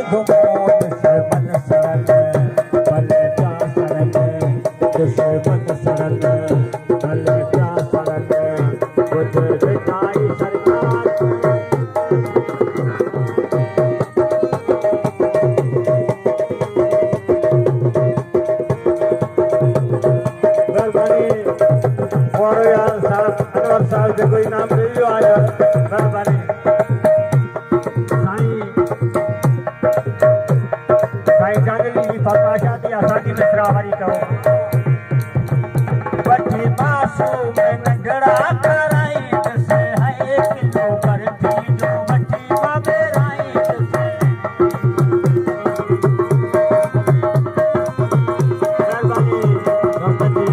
दुश्मन सरल भले क्या सरल दुश्मन सरल भले क्या सरल कुछ बिठाई सरकार और यार साहब अनवर साहब से कोई नाम नहीं आया मेहरबानी साईं जागली जी फरमाशा थी असांजी मिसरा वारी कहो वठी मासूम नंढड़ा कराई दसे है किलो पर थी जो वठी बाबेराई दसे मेहरबानी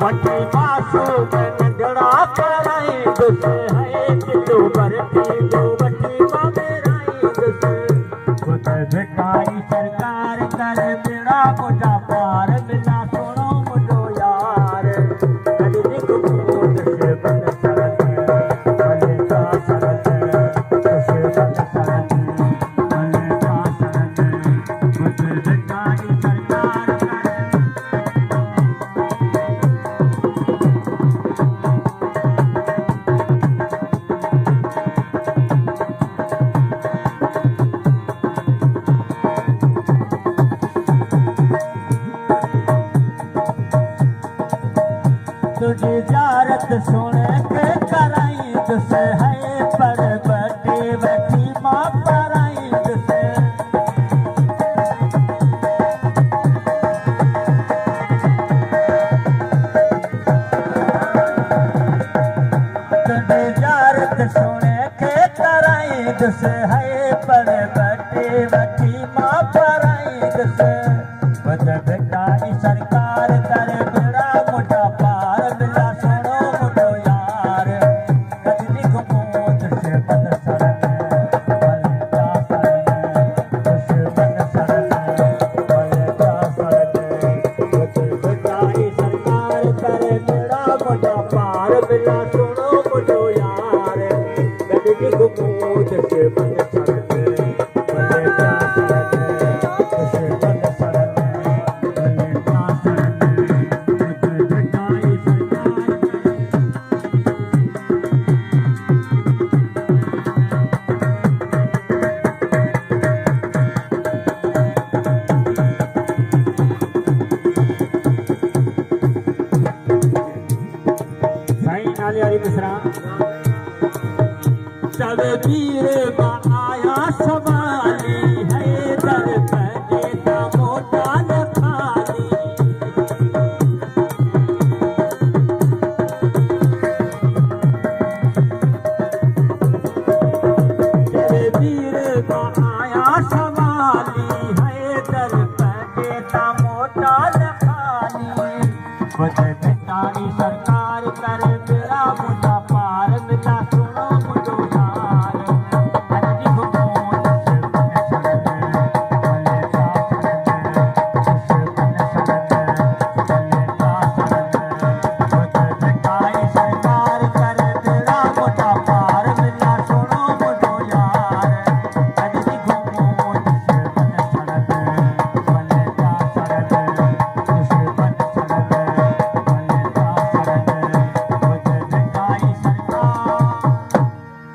वठी मासूम नंढड़ा कराई दसे है किलो पर थी जो वठी बाबेराई दसे भिखाई सरकार कर बिड़ा मुझा पार मिला सुनो मुझो यार कदी दुश्मन सरल भले का सरल दुश्मन सरल भले का सरल कुछ भिखाई सरकार तुझी जारत सुन के कराई दुसे है पर बटे बैठी माँ पराई दुसे तुझी जारत सुन के कराई दुसे है पर बटे बैठी माँ पराई दुसे बद बेटाई सरकार करे बिड़ा मुझा पार मिला सुनो मुझो यार कदी घुमोत से बद सरल भले क्या सरल दुश्मन सरल भले क्या सरल कुछ बिठाई सरकार करे बिड़ा मुझा पार मिला सुनो मुझो यार कदी घुमोत से बद सरल भले क्या सरल दुश्मन सरल भले क्या सरल कुछ बिठाई साईं नाले वाली मिसरा सब वीर आया सवाली है दर पहले का मोटा न खाली तेरे वीर आया सवाली है दर पहले का मोटा न खाली कुछ बिटाई सरकार कर बिड़ा मुझा पार मिला